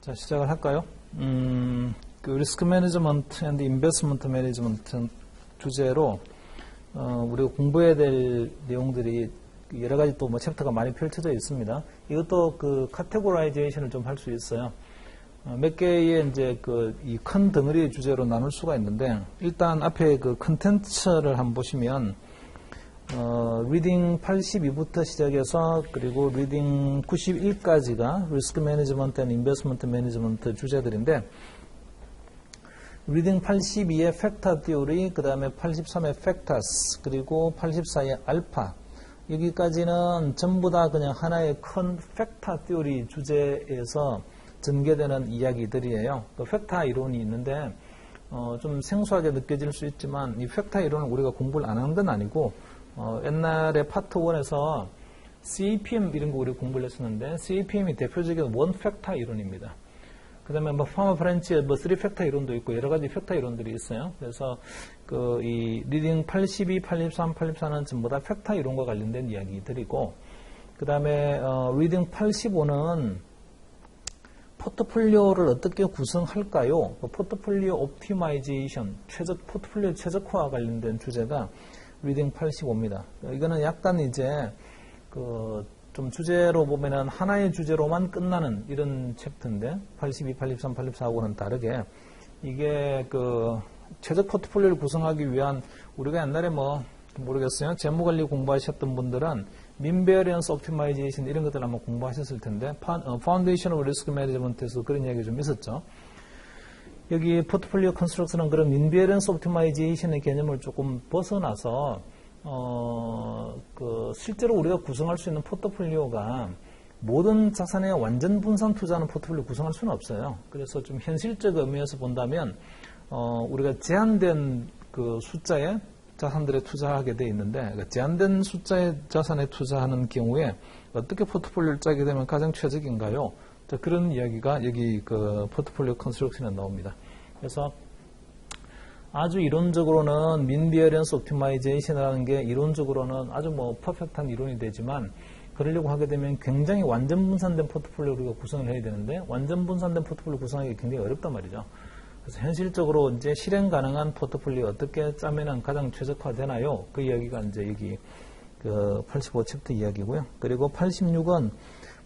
자, 시작을 할까요? 그 리스크 매니지먼트 앤드 인베스트먼트 매니지먼트 주제로 우리가 공부해야 될 내용들이 여러 가지 또 뭐 챕터가 많이 펼쳐져 있습니다. 이것도 그 카테고라이제이션을 좀 할 수 있어요. 몇 개의 이제 그 이 큰 덩어리의 주제로 나눌 수가 있는데, 일단 앞에 그 컨텐츠를 한번 보시면 리딩 82부터 시작해서 그리고 리딩 91까지가 리스크 매니지먼트 앤 인베스트먼트 매니지먼트 주제들인데, 리딩 82의 팩터 티오리, 그 다음에 83의 팩터스, 그리고 84의 알파, 여기까지는 전부 다 그냥 하나의 큰 팩터 티오리 주제에서 전개되는 이야기들이에요. 그 팩터 이론이 있는데 좀 생소하게 느껴질 수 있지만, 이 팩터 이론은 우리가 공부를 안 한 건 아니고 옛날에 파트 1에서 CAPM 이런 거 우리 공부를 했었는데, CAPM이 대표적인 원 팩터 이론입니다. 그 다음에 뭐 파머 프렌치의 뭐 3팩터 이론도 있고 여러 가지 팩터 이론들이 있어요. 그래서 그 이 리딩 82, 83, 84는 전부 다 팩터 이론과 관련된 이야기들이고, 그 다음에 리딩 85는 포트폴리오를 어떻게 구성할까요? 포트폴리오 옵티마이제이션, 포트폴리오 최적화와 관련된 주제가 리딩 85입니다. 이거는 약간 이제 좀 주제로 보면은 하나의 주제로만 끝나는 이런 챕터인데, 82, 83, 84하고는 다르게 이게 그 최적 포트폴리오를 구성하기 위한, 우리가 옛날에 뭐 모르겠어요, 재무관리 공부하셨던 분들은 민베리언스 옵티마이제이션 이런 것들 아마 공부하셨을 텐데, 파운데이션 오브 리스크 매니지먼트에서 그런 이야기가 좀 있었죠. 여기 포트폴리오 컨스트럭션은 그런 민베리언스 옵티마이제이션의 개념을 조금 벗어나서 실제로 우리가 구성할 수 있는 포트폴리오가 모든 자산에 완전 분산 투자하는 포트폴리오 구성할 수는 없어요. 그래서 좀 현실적 의미에서 본다면 우리가 제한된 그 숫자의 자산들에 투자하게 돼 있는데, 제한된 숫자의 자산에 투자하는 경우에 어떻게 포트폴리오를 짜게 되면 가장 최적인가요? 자, 그런 이야기가 여기 그 포트폴리오 컨스트럭션에 나옵니다. 그래서 아주 이론적으로는 민비어런스 옵티마이제이션이라는 게 이론적으로는 아주 뭐 퍼펙트한 이론이 되지만, 그러려고 하게 되면 굉장히 완전 분산된 포트폴리오 우리가 구성을 해야 되는데, 완전 분산된 포트폴리오 구성하기 굉장히 어렵단 말이죠. 그래서 현실적으로 이제 실행 가능한 포트폴리오 어떻게 짜면은 가장 최적화되나요? 그 이야기가 이제 여기 그 85 챕터 이야기고요. 그리고 86은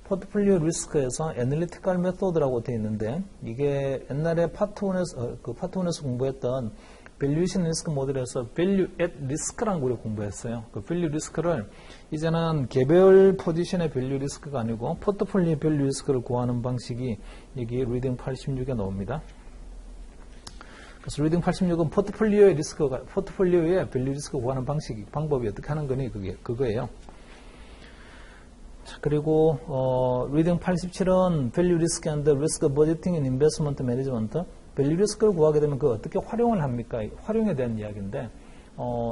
포트폴리오 리스크에서 애널리티컬 메소드라고 되어 있는데, 이게 옛날에 파트 1에서 공부했던 밸류에이션 리스크 모델에서 밸류 앳 리스크라는 걸 공부했어요. 그 밸류 리스크를 이제는 개별 포지션의 밸류 리스크가 아니고 포트폴리오 밸류 리스크를 구하는 방식이 여기 리딩 86에 나옵니다. 그래서 리딩 86은 포트폴리오의 밸류 리스크 구하는 방법이 어떻게 하는 거니, 그거예요. 그리고 리딩 87은 밸류 리스크 앤드 리스크 버제팅 앤 인베스트먼트 매니지먼트, 밸류 리스크를 구하게 되면 그걸 어떻게 활용을 합니까? 활용에 대한 이야기인데,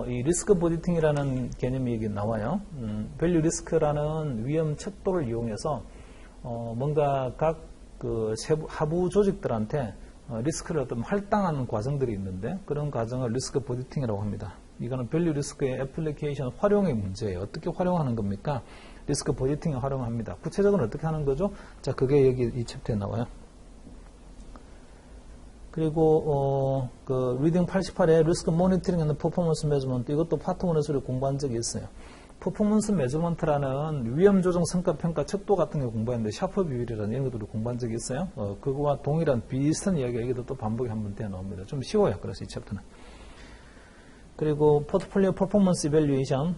이 리스크 버제팅이라는 개념이 여기 나와요. 밸류 리스크라는 위험 척도를 이용해서 뭔가 각 그 하부 조직들한테 리스크를 어떤 할당하는 과정들이 있는데, 그런 과정을 리스크 버제팅이라고 합니다. 이거는 밸류 리스크의 애플리케이션 활용의 문제예요. 어떻게 활용하는 겁니까? 리스크 버제팅에 활용합니다. 구체적으로 어떻게 하는 거죠? 자, 그게 여기 이 챕터에 나와요. 그리고 그 리딩 88의 리스크 모니터링 앤 퍼포먼스 매저먼트, 이것도 파트 1에서 공부한 적이 있어요. 퍼포먼스 매저먼트라는 위험 조정 성과 평가 척도 같은 거 공부했는데, 샤프 비율이라는 이런 것들을 공부한 적이 있어요. 그거와 동일한 비슷한 이야기가 여기도 또 반복이 한번 되어 나옵니다. 좀 쉬워요. 그래서 이 챕터는. 그리고 포트폴리오 퍼포먼스 이밸류에이션,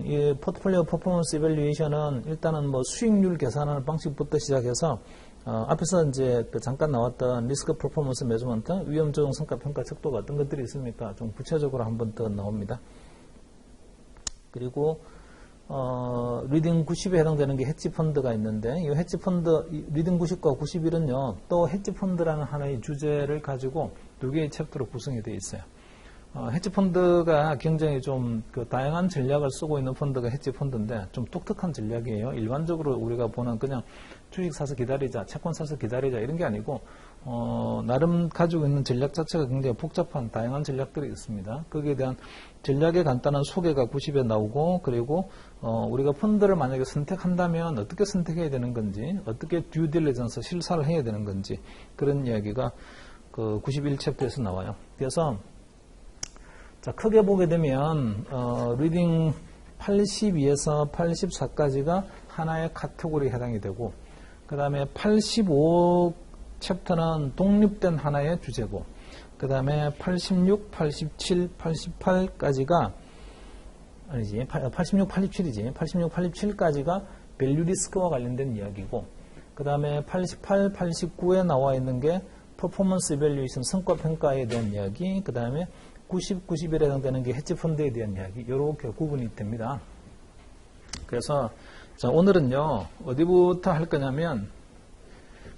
이 포트폴리오 퍼포먼스 이밸류에이션은 일단은 뭐 수익률 계산하는 방식부터 시작해서 앞에서 이제 잠깐 나왔던 리스크 퍼포먼스 매저먼트, 위험 조정 성과 평가 척도가 어떤 것들이 있습니까? 좀 구체적으로 한번 더 나옵니다. 그리고 리딩 90에 해당되는 게 헤지 펀드가 있는데, 이 헤지 펀드 리딩 90과 91은요, 또 헤지 펀드라는 하나의 주제를 가지고 두 개의 챕터로 구성이 되어 있어요. 헤지 펀드가 굉장히 좀 그 다양한 전략을 쓰고 있는 펀드가 헤지 펀드인데, 좀 독특한 전략이에요. 일반적으로 우리가 보는 그냥 주식 사서 기다리자, 채권 사서 기다리자 이런 게 아니고 나름 가지고 있는 전략 자체가 굉장히 복잡한 다양한 전략들이 있습니다. 거기에 대한 전략의 간단한 소개가 90에 나오고 그리고 우리가 펀드를 만약에 선택한다면 어떻게 선택해야 되는 건지 어떻게 듀 딜리전스 실사를 해야 되는 건지 그런 이야기가 그 91챕터에서 나와요. 그래서 자, 크게 보게 되면 리딩 82에서 84까지가 하나의 카테고리에 해당이 되고 그 다음에 85 챕터는 독립된 하나의 주제고 그 다음에 86, 87, 88까지가 아니지 86, 87이지 86, 87까지가 밸류 리스크와 관련된 이야기고 그 다음에 88, 89에 나와 있는 게 퍼포먼스 이밸류에이션 성과 평가에 대한 이야기 그 다음에 90, 91에 해당되는 게 헤지펀드에 대한 이야기 이렇게 구분이 됩니다. 그래서 자, 오늘은요 어디부터 할 거냐면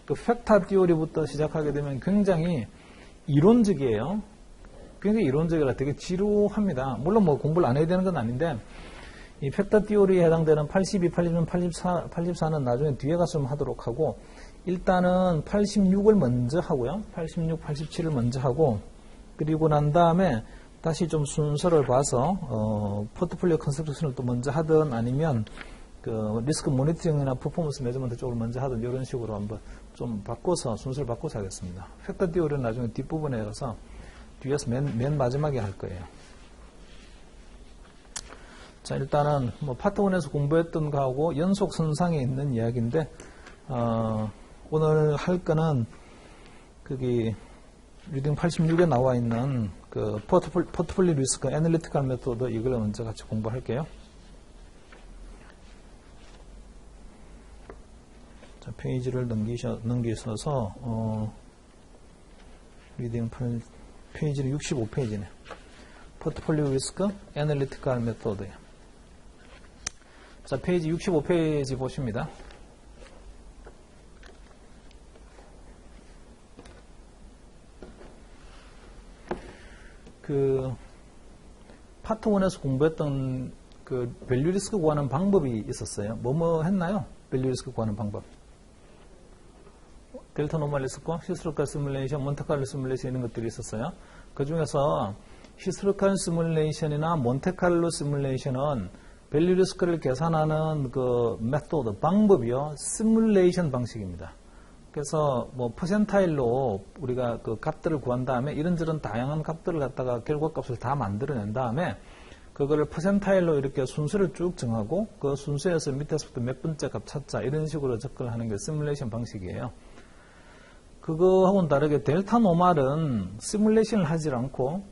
그 팩터 티오리부터 시작하게 되면 굉장히 이론적이에요. 굉장히 이론적이라 되게 지루합니다. 물론 뭐 공부를 안 해야 되는 건 아닌데 이 팩터 티오리에 해당되는 82, 83, 84는 나중에 뒤에 가서 좀 하도록 하고 일단은 86을 먼저 하고요. 86, 87을 먼저 하고 그리고 난 다음에 다시 좀 순서를 봐서 포트폴리오 컨스트럭션을 또 먼저 하든 아니면 그 리스크 모니터링이나 퍼포먼스 매저먼트 쪽을 먼저 하든 이런 식으로 한번 좀 바꿔서 순서를 바꿔서 하겠습니다. 팩터 티오리는 나중에 뒷부분에 가서 뒤에서 맨 마지막에 할 거예요. 자, 일단은 뭐 파트 1에서 공부했던 거하고 연속 선상에 있는 이야기인데 오늘 할 거는 거기 리딩 86에 나와 있는 그 포트폴리오 리스크 애널리티컬 메소드 이걸 먼저 같이 공부할게요. 자, 페이지를 넘기셔서 리딩 페이지는 65페이지네. 포트폴리오 리스크 애널리티컬 메소드예요. 자, 페이지 65페이지 보십니다. 그 파트 1에서 공부했던 그 밸류 리스크 구하는 방법이 있었어요. 뭐뭐 했나요? 밸류 리스크 구하는 방법. 델타 노멀 리스크와 히스토리컬 시뮬레이션, 몬테칼로 시뮬레이션 이런 것들이 있었어요. 그 중에서 히스토리컬 시뮬레이션이나 몬테칼로 시뮬레이션은 밸류 리스크를 계산하는 그 메소드, 방법이요. 시뮬레이션 방식입니다. 그래서 뭐 퍼센타일로 우리가 그 값들을 구한 다음에 이런저런 다양한 값들을 갖다가 결과값을 다 만들어낸 다음에 그거를 퍼센타일로 이렇게 순서를 쭉 정하고 그 순서에서 밑에서부터 몇 번째 값 찾자 이런 식으로 접근을 하는 게 시뮬레이션 방식이에요. 그거하고는 다르게 델타 노멀은 시뮬레이션을 하지 않고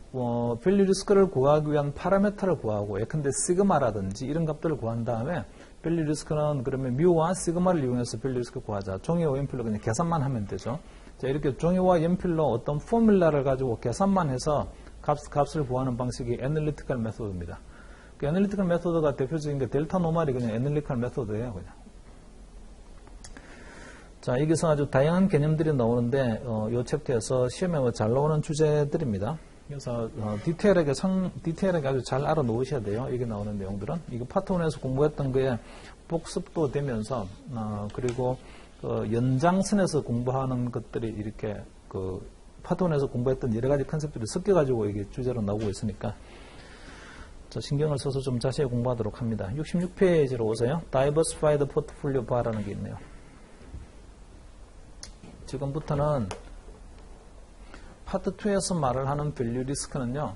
밸류 리스크를 구하기 위한 파라미터를 구하고 예컨대 시그마라든지 이런 값들을 구한 다음에 밸류 리스크는 그러면 뮤와 시그마를 이용해서 밸류 리스크 구하자. 종이와 연필로 그냥 계산만 하면 되죠. 자, 이렇게 종이와 연필로 어떤 포뮬라를 가지고 계산만 해서 값을 구하는 방식이 애널리티컬 메소드입니다. 그 애널리티컬 메소드가 대표적인 게 델타 노멀이 그냥 애널리티컬 메소드예요, 그냥. 자, 여기서 아주 다양한 개념들이 나오는데 이 챕터에서 시험에 잘 나오는 주제들입니다. 그래서 디테일하게 아주 잘 알아놓으셔야 돼요. 여기 나오는 내용들은. 이거 파트 1에서 공부했던 거에 복습도 되면서 그리고 연장선에서 공부하는 것들이 이렇게 그 파트 1에서 공부했던 여러 가지 컨셉들이 섞여가지고 이게 주제로 나오고 있으니까 자, 신경을 써서 좀 자세히 공부하도록 합니다. 66페이지로 오세요. Diversified Portfolio Bar라는 게 있네요. 지금부터는 파트 2에서 말을 하는 밸류 리스크는요,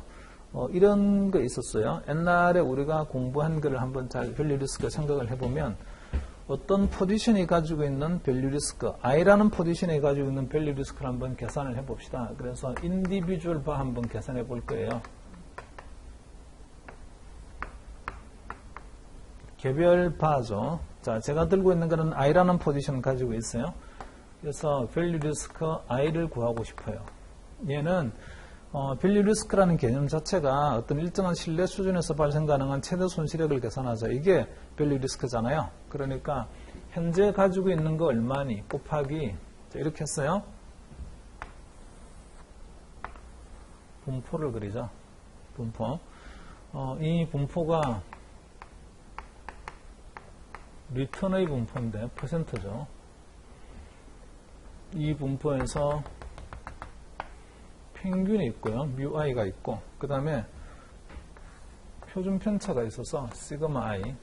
이런 거 있었어요. 옛날에 우리가 공부한 거를 한번 잘 밸류 리스크 생각을 해보면, 어떤 포지션이 가지고 있는 밸류 리스크, I라는 포지션이 가지고 있는 밸류 리스크를 한번 계산을 해봅시다. 그래서 인디비주얼 바 한번 계산해 볼 거예요. 개별 바죠. 자, 제가 들고 있는 거는 I라는 포지션을 가지고 있어요. 그래서 밸류 리스크 I를 구하고 싶어요. 얘는 밸류 리스크라는 개념 자체가 어떤 일정한 신뢰 수준에서 발생 가능한 최대 손실액을 계산하자. 이게 밸류 리스크잖아요. 그러니까 현재 가지고 있는 거 얼마니 곱하기 이렇게 했어요. 분포를 그리죠. 분포. 이 분포가 리턴의 분포인데 퍼센트죠. 이 분포에서 평균이 있고요. μi가 있고, 그 다음에 표준 편차가 있어서 시그마 i.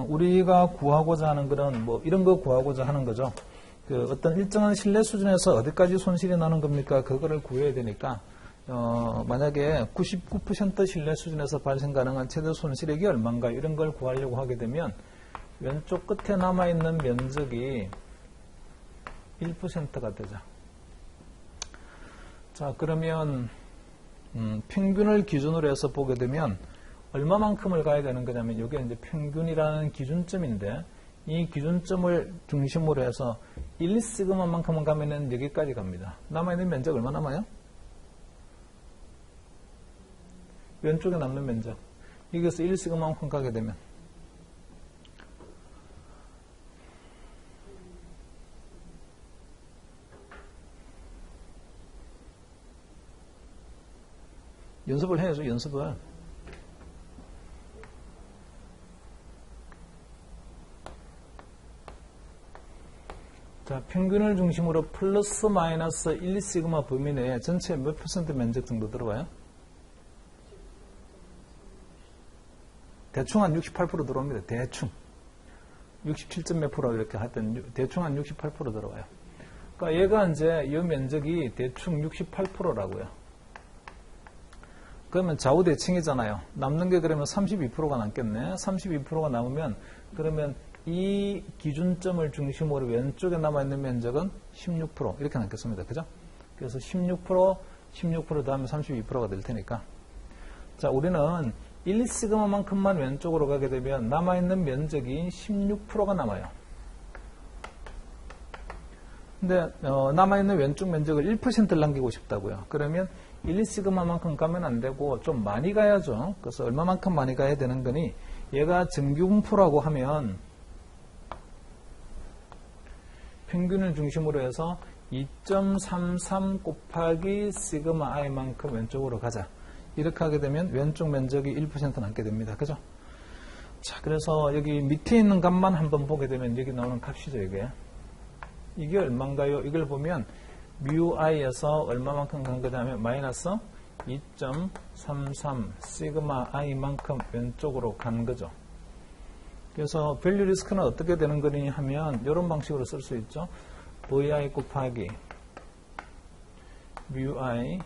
우리가 구하고자 하는 그런 뭐 이런 거 구하고자 하는 거죠. 그 어떤 일정한 신뢰 수준에서 어디까지 손실이 나는 겁니까? 그거를 구해야 되니까 만약에 99% 신뢰 수준에서 발생 가능한 최대 손실액이 얼마인가 이런 걸 구하려고 하게 되면 왼쪽 끝에 남아있는 면적이 1%가 되죠. 자, 그러면 평균을 기준으로 해서 보게 되면 얼마만큼을 가야 되는 거냐면 이게 이제 평균이라는 기준점인데 이 기준점을 중심으로 해서 1시그마만큼은 가면은 여기까지 갑니다. 남아있는 면적 얼마 남아요? 왼쪽에 남는 면적. 여기서 1시그마만큼 가게 되면 연습을 해야죠, 연습을. 자, 평균을 중심으로 플러스 마이너스 1시그마 범위 내에 전체 몇 퍼센트 면적 정도 들어와요? 대충 한 68% 들어옵니다. 대충. 67점 몇 프로 이렇게 하여튼 대충 한 68% 들어와요. 그러니까 얘가 이제 이 면적이 대충 68%라고요. 그러면 좌우 대칭이잖아요. 남는 게 그러면 32%가 남겠네. 32%가 남으면 그러면 이 기준점을 중심으로 왼쪽에 남아있는 면적은 16% 이렇게 남겠습니다. 그죠? 그래서 16% 다음에 32%가 될 테니까. 자, 우리는 1시그마만큼만 왼쪽으로 가게 되면 남아있는 면적이 16%가 남아요. 근데 남아있는 왼쪽 면적을 1%를 남기고 싶다고요. 그러면 1시그마만큼 가면 안 되고 좀 많이 가야죠. 그래서 얼마만큼 많이 가야 되는 거니 얘가 정규분포라고 하면 평균을 중심으로 해서 2.33 곱하기 시그마 i만큼 왼쪽으로 가자. 이렇게 하게 되면 왼쪽 면적이 1% 남게 됩니다. 그죠? 자, 그래서 여기 밑에 있는 값만 한번 보게 되면 여기 나오는 값이죠, 이게. 이게 얼마인가요? 이걸 보면 μi에서 얼마만큼 간 거냐면 마이너스 2.33 시그마 i만큼 왼쪽으로 간 거죠. 그래서 밸류 리스크는 어떻게 되는 거니 하면 이런 방식으로 쓸 수 있죠. vi 곱하기 μi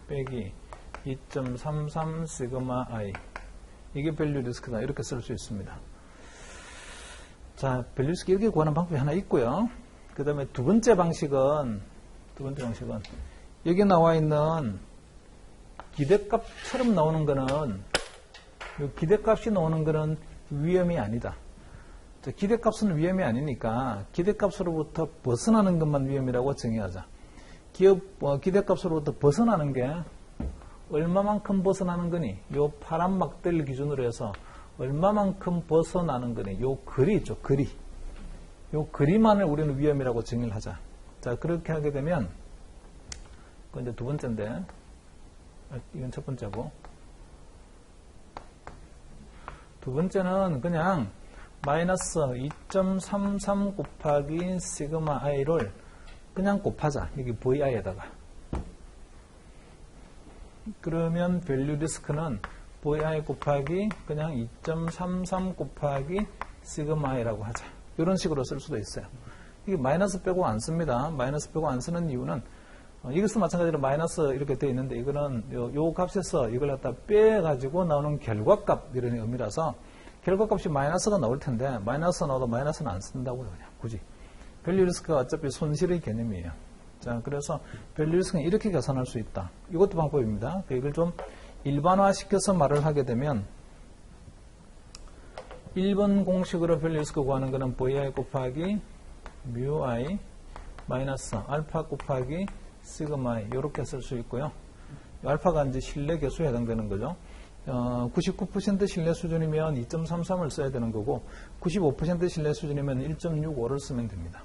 빼기 2.33 시그마 i 이게 밸류 리스크다 이렇게 쓸 수 있습니다. 자, 밸류 리스크 이렇게 구하는 방법이 하나 있고요. 그 다음에 두 번째 방식은 여기 나와 있는 기대값처럼 나오는 거는 이 기대값이 나오는 거는 위험이 아니다. 기대값은 위험이 아니니까 기대값으로부터 벗어나는 것만 위험이라고 정의하자. 기대값으로부터 벗어나는 게 얼마만큼 벗어나는 거니? 요 파란 막대를 기준으로 해서 얼마만큼 벗어나는 거니? 요 글이 있죠, 글이. 요 글이만을 우리는 위험이라고 정의를 하자. 자, 그렇게 하게 되면 그건 이제 두 번째인데 이건 첫 번째고 두 번째는 그냥 마이너스 2.33 곱하기 시그마 i를 그냥 곱하자. 여기 vi에다가. 그러면 밸류 리스크는 vi 곱하기 그냥 2.33 곱하기 시그마 i라고 하자. 이런 식으로 쓸 수도 있어요. 이게 마이너스 빼고 안 씁니다. 마이너스 빼고 안 쓰는 이유는 이것도 마찬가지로 마이너스 이렇게 되어 있는데 이거는 요 값에서 이걸 갖다 빼가지고 나오는 결과값 이런 의미라서 결과값이 마이너스가 나올 텐데 마이너스 나와도 마이너스는 안 쓴다고요. 그냥 굳이. 밸류 리스크가 어차피 손실의 개념이에요. 자, 그래서 밸류 리스크는 이렇게 계산할 수 있다. 이것도 방법입니다. 이걸 좀 일반화시켜서 말을 하게 되면 1번 공식으로 밸류 리스크 구하는 거는 vi 곱하기 μi 마이너스 알파 곱하기 시그마 i 이렇게 쓸 수 있고요. 알파가 이제 신뢰 개수에 해당되는 거죠. 99% 신뢰 수준이면 2.33을 써야 되는 거고 95% 신뢰 수준이면 1.65를 쓰면 됩니다.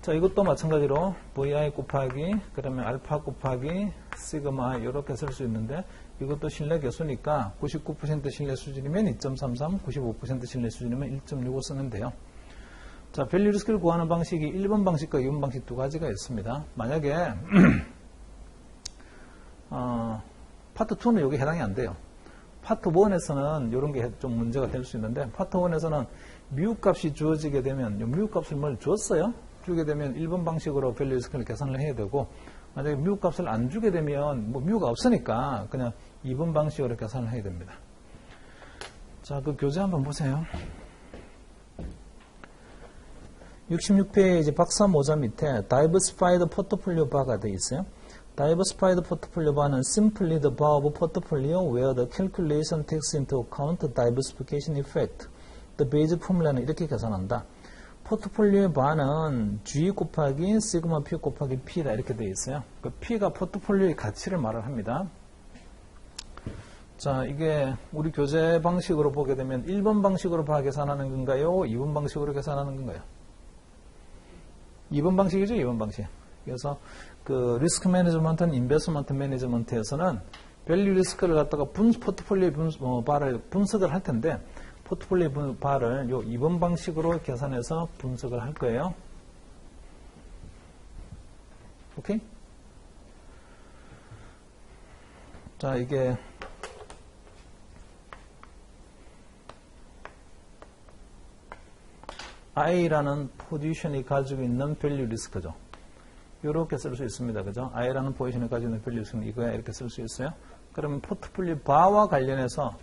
자, 이것도 마찬가지로 vi 곱하기 그러면 알파 곱하기 시그마 i 이렇게 쓸 수 있는데 이것도 신뢰 개수니까 99% 신뢰 수준이면 2.33, 95% 신뢰 수준이면 1.65 쓰면 돼요. 자, 밸류 리스크를 구하는 방식이 1번 방식과 2번 방식 두 가지가 있습니다. 만약에 파트 2는 여기 해당이 안 돼요. 파트 1에서는 이런 게 좀 문제가 될 수 있는데, 파트 1에서는 미국값이 주어지게 되면, 미국값을 뭘 줬어요? 주게 되면 1번 방식으로 밸류 리스크를 계산을 해야 되고, 만약에 미국값을 안 주게 되면, 미국가 없으니까 그냥 2번 방식으로 계산을 해야 됩니다. 자, 그 교재 한번 보세요. 66페이지 박사 모자 밑에 Diversified Portfolio Bar가 되어 있어요. Diversified Portfolio Bar는 simply the bar of portfolio where the calculation takes into account the diversification effect. The base formula는 이렇게 계산한다. 포트폴리오의 바는 G 곱하기 시그마 P 곱하기 P다 이렇게 되어 있어요. 그 P가 포트폴리오의 가치를 말을 합니다. 자, 이게 우리 교재 방식으로 보게 되면 1번 방식으로 바 계산하는 건가요? 2번 방식으로 계산하는 건가요? 2번 방식이죠, 2번 방식. 그래서 그 리스크 매니지먼트, 인베스트먼트 매니지먼트에서는 밸류 리스크를 갖다가 포트폴리오 바를 분석을 할 텐데, 포트폴리오 바를 요 2번 방식으로 계산해서 분석을 할 거예요. 오케이? 자, 이게 I라는 포지션이 가지고 있는 밸류 리스크죠. 이렇게 쓸 수 있습니다. 그죠? I라는 포지션이 가지고 있는 밸류 리스크는 이거야. 이렇게 쓸 수 있어요. 그러면 포트폴리오 바와 관련해서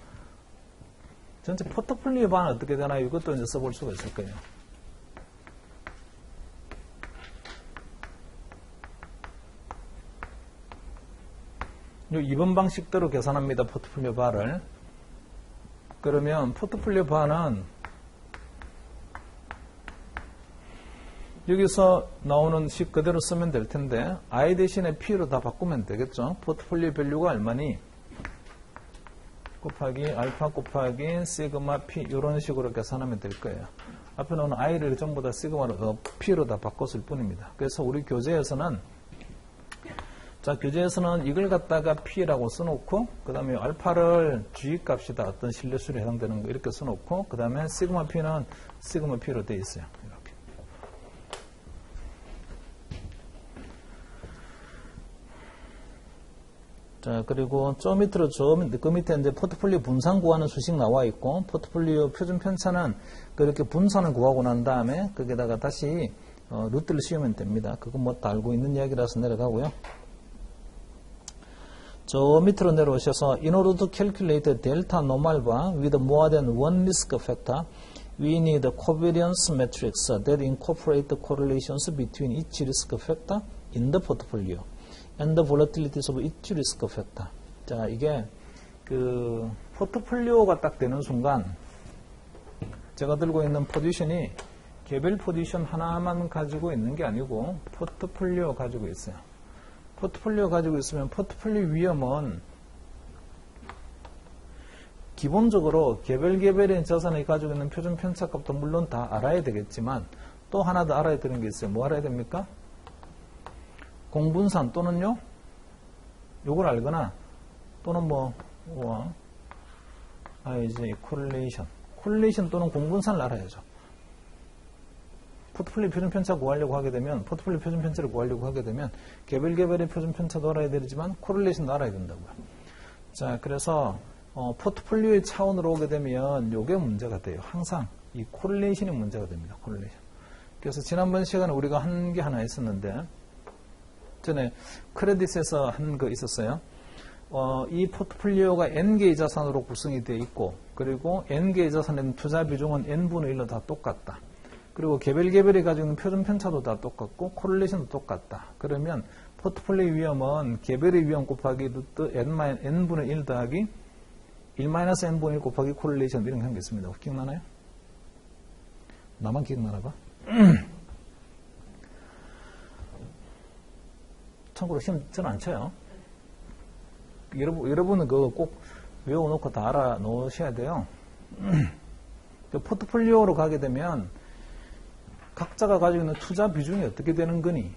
전체 포트폴리오 바는 어떻게 되나요? 이것도 이제 써볼 수가 있을 거예요. 요 2번 방식대로 계산합니다. 포트폴리오 바를. 그러면 포트폴리오 바는 여기서 나오는 식 그대로 쓰면 될 텐데 I 대신에 P로 다 바꾸면 되겠죠. 포트폴리오 밸류가 얼마니? 곱하기 알파 곱하기 시그마 P 이런 식으로 계산하면 될 거예요. 앞에 나오는 I를 전부 다 시그마로 P로 다 바꿨을 뿐입니다. 그래서 우리 교재에서는 교재에서는 이걸 갖다가 P라고 써놓고 그 다음에 알파를 G 값이다. 어떤 신뢰수에 해당되는 거 이렇게 써놓고 그 다음에 시그마 P는 시그마 P로 되어 있어요. 자, 그리고 저 밑으로 그 밑에 이제 포트폴리오 분산 구하는 수식 나와 있고, 포트폴리오 표준 편차는 그렇게 분산을 구하고 난 다음에 거기다가 다시 루트를 씌우면 됩니다. 그건 뭐 다 알고 있는 이야기라서 내려가고요. 저 밑으로 내려오셔서 in order to calculate delta normal bar with more than one risk factor, we need a covariance matrix that incorporate the correlations between each risk factor in the portfolio. and the volatilities of each risk factor. 자, 이게 그 포트폴리오가 딱 되는 순간 제가 들고 있는 포지션이 개별 포지션 하나만 가지고 있는 게 아니고 포트폴리오 가지고 있어요. 포트폴리오 가지고 있으면 포트폴리오 위험은 기본적으로 개별의 자산이 가지고 있는 표준 편차값도 물론 다 알아야 되겠지만 또 하나 더 알아야 되는 게 있어요. 뭐 알아야 됩니까? 공분산 또는요, 요걸 알거나 또는 이제 콜레이션 또는 공분산을 알아야죠. 포트폴리오 표준 편차 구하려고 하게 되면, 포트폴리오 표준 편차를 구하려고 하게 되면 개별의 표준 편차도 알아야 되지만 코릴레이션도 알아야 된다고요. 자, 그래서 포트폴리오의 차원으로 오게 되면 요게 문제가 돼요. 항상 이 코릴레이션이 문제가 됩니다. 코릴레이션. 그래서 지난번 시간에 우리가 한 게 하나 있었는데 전에 크레딧에서 한 거 있었어요. 이 포트폴리오가 N개의 자산으로 구성이 되어 있고, 그리고 N개의 자산의 투자 비중은 N분의 1로 다 똑같다. 그리고 개별이 가지고 있는 표준 편차도 다 똑같고, 코릴레이션도 똑같다. 그러면 포트폴리오 위험은 개별의 위험 곱하기 루트 N분의 1 더하기 1-N분의 1 곱하기 코릴레이션 이런 게 한 게 있습니다. 기억나나요? 나만 기억나나 봐? 참고로 시험 저는 안 쳐요. 여러분은 그거 꼭 외워놓고 다 알아놓으셔야 돼요. 그 포트폴리오로 가게 되면 각자가 가지고 있는 투자 비중이 어떻게 되는 거니,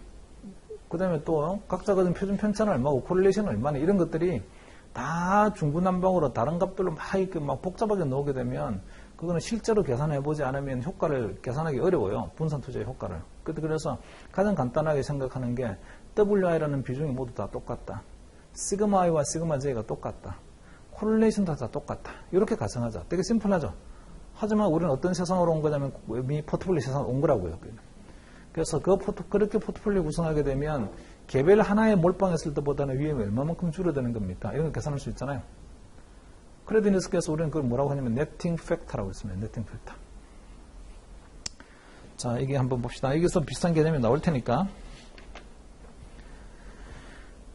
그 다음에 또 각자가 가진 표준 편차는 얼마고 코릴레이션은 얼마나, 이런 것들이 다 중구난방으로 다른 값들로 막 이렇게 막 복잡하게 나오게 되면 그거는 실제로 계산해보지 않으면 효과를 계산하기 어려워요. 분산 투자의 효과를. 그래서 가장 간단하게 생각하는 게 WI라는 비중이 모두 다 똑같다. 시그마 I와 시그마 J가 똑같다. 코릴레이션도 다 똑같다. 이렇게 가정하자. 되게 심플하죠. 하지만 우리는 어떤 세상으로 온 거냐면 이미 포트폴리오 세상으로 온 거라고요. 그래서 그렇게 포트폴리오 구성하게 되면 개별 하나에 몰빵했을 때보다는 위험이 얼마만큼 줄어드는 겁니까? 이런 거 계산할 수 있잖아요. 크레딧 리스크에서 우리는 그걸 뭐라고 하냐면 네팅 팩터라고 했습니다. 네팅 팩터. 자, 이게 한번 봅시다. 여기서 비슷한 개념이 나올 테니까.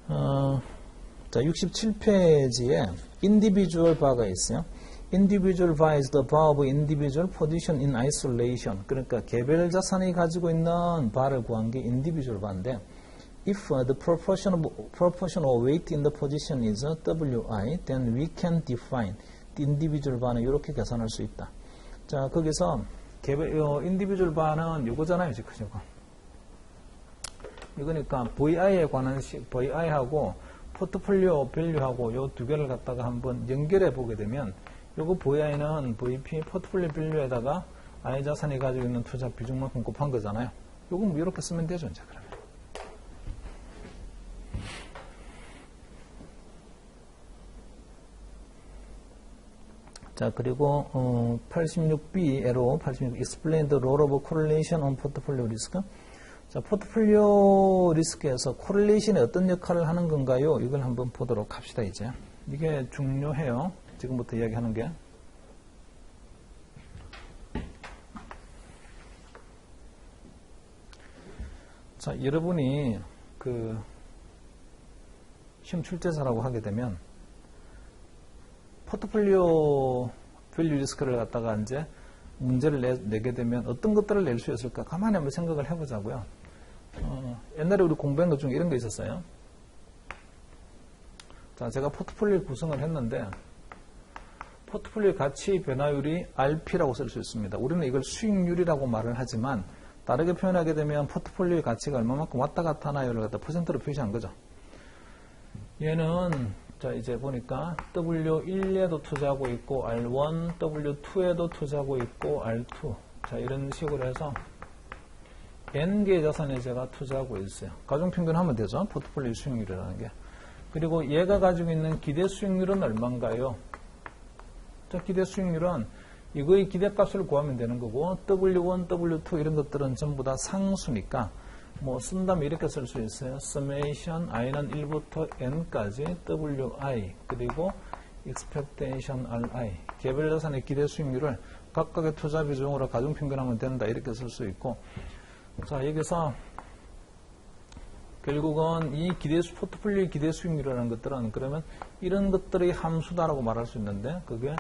자, 67페이지에 individual bar가 있어요. individual bar is the bar of individual position in isolation. 그러니까 개별 자산이 가지고 있는 bar를 구한 게 individual bar인데 if the proportion of weight in the position is WI, then we can define the individual bar는 이렇게 계산할 수 있다. 자, 거기서 individual bar는 이거잖아요, 지금 이거. 이거니까 VI에 관한 VI하고 포트폴리오 밸류하고 요 두 개를 갖다가 한번 연결해 보게 되면 요거 VI는 VP 포트폴리오 밸류에다가 I 자산이 가지고 있는 투자 비중만큼 곱한 거잖아요. 요거 뭐 이렇게 쓰면 되죠, 이제 그러면. 자, 그리고 86B로 86 Explain the role of correlation on portfolio risk. 자, 포트폴리오 리스크에서 코릴레이션이 어떤 역할을 하는 건가요? 이걸 한번 보도록 합시다, 이제. 이게 중요해요. 지금부터 이야기하는 게. 자, 여러분이 시험 출제자라고 하게 되면 포트폴리오 밸류 리스크를 갖다가 이제 문제를 내게 되면 어떤 것들을 낼 수 있을까? 가만히 한번 생각을 해보자고요. 옛날에 우리 공부한 것 중에 이런 거 있었어요. 자, 제가 포트폴리오 구성을 했는데 포트폴리오 가치 변화율이 RP라고 쓸 수 있습니다. 우리는 이걸 수익률이라고 말을 하지만 다르게 표현하게 되면 포트폴리오의 가치가 얼마만큼 왔다 갔다 하나요를 갖다 퍼센트로 표시한 거죠. 얘는 자, 이제 보니까 W1에도 투자하고 있고 R1, W2에도 투자하고 있고 R2. 자, 이런 식으로 해서 N개의 자산에 제가 투자하고 있어요. 가중평균 하면 되죠. 포트폴리오 수익률이라는 게. 그리고 얘가 가지고 있는 기대 수익률은 얼마인가요? 자, 기대 수익률은 이거의 기대값을 구하면 되는 거고 W1, W2 이런 것들은 전부 다 상수니까 뭐 쓴다면 이렇게 쓸 수 있어요. summation i는 1부터 n까지 wi 그리고 expectation ri 개별 자산의 기대 수익률을 각각의 투자 비중으로 가중평균하면 된다 이렇게 쓸 수 있고 자 여기서 결국은 이 포트폴리오 기대 수익률이라는 것들은 그러면 이런 것들의 함수다라고 말할 수 있는데 그게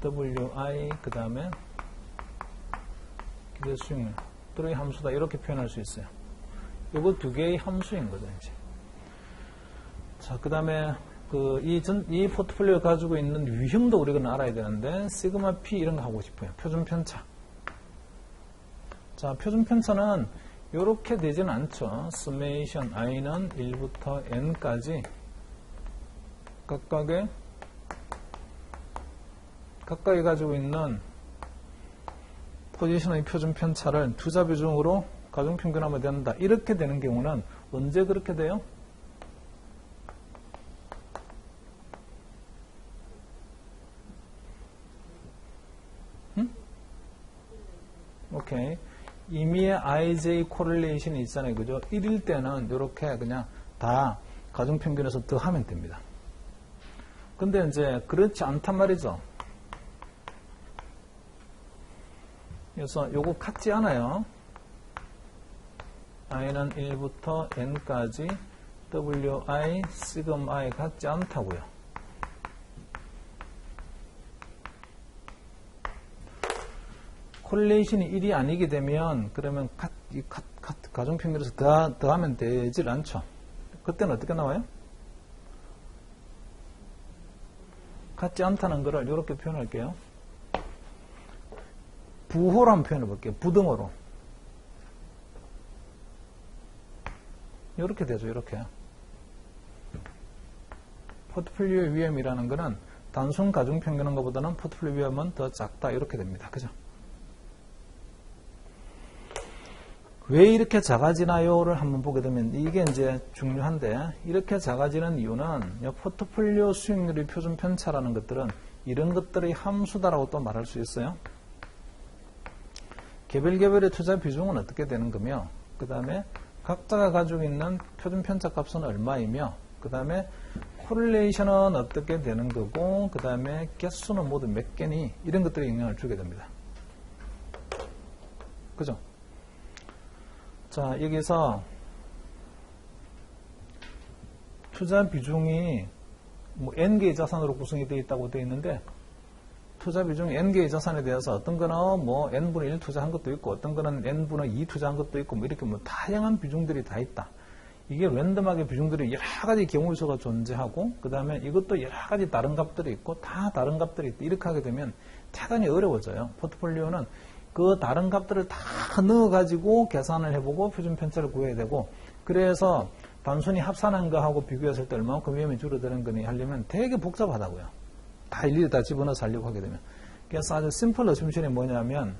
wi 그 다음에 기대 수익률들의 함수다 이렇게 표현할 수 있어요. 요거 두 개의 함수인 거죠, 이제. 자, 그 다음에, 이 포트폴리오 가지고 있는 위험도 우리가 알아야 되는데, 시그마 P 이런 거 하고 싶어요. 표준 편차. 자, 표준 편차는 요렇게 되지는 않죠. summation i는 1부터 n까지 각각이 가지고 있는 포지션의 표준 편차를 투자 비중으로 가중평균하면 된다. 이렇게 되는 경우는 언제 그렇게 돼요? 오케이. 임의의 IJ 코릴레이션이 있잖아요. 그죠? 1일 때는 이렇게 그냥 다 가중평균에서 더 하면 됩니다. 근데 이제 그렇지 않단 말이죠. 그래서 요거 같지 않아요. i는 1부터 n까지 wi, 시그마 i 같지 않다고요. 콜레이션이 1이 아니게 되면 그러면 가중평균에서 더하면 되질 않죠. 그때는 어떻게 나와요? 같지 않다는 거를 이렇게 표현할게요. 부호로 한번 표현해 볼게요. 부등호로. 이렇게 되죠. 이렇게. 포트폴리오의 위험이라는 거는 단순 가중평균한 것보다는 포트폴리오 위험은 더 작다. 이렇게 됩니다. 그죠? 왜 이렇게 작아지나요를 한번 보게 되면 이게 이제 중요한데, 이렇게 작아지는 이유는 포트폴리오 수익률의 표준 편차라는 것들은 이런 것들의 함수다라고 또 말할 수 있어요. 개별의 투자 비중은 어떻게 되는 거며, 그 다음에 각자가 가지고 있는 표준 편차 값은 얼마이며, 그 다음에 코릴레이션은 어떻게 되는 거고, 그 다음에 개수는 모두 몇 개니, 이런 것들이 영향을 주게 됩니다. 그죠? 자, 여기서 투자 비중이 뭐 N개의 자산으로 구성이 되어 있다고 되어 있는데, 투자 비중이 N개의 자산에 대해서 어떤 거는 뭐 N분의 1 투자한 것도 있고, 어떤 거는 N분의 2 투자한 것도 있고, 뭐 이렇게 뭐 다양한 비중들이 다 있다. 이게 랜덤하게 비중들이 여러 가지 경우수가 존재하고, 그 다음에 이것도 여러 가지 다른 값들이 있고, 다 다른 값들이 있다. 이렇게 하게 되면 대단히 어려워져요. 포트폴리오는 그 다른 값들을 다 넣어가지고 계산을 해보고 표준 편차를 구해야 되고, 그래서 단순히 합산한 거하고 비교했을 때 얼마만큼 위험이 줄어드는 거니 하려면 되게 복잡하다고요. 다 일일이 다 집어넣어서 하려고 하게 되면. 그래서 아주 심플 어셈션이 뭐냐면,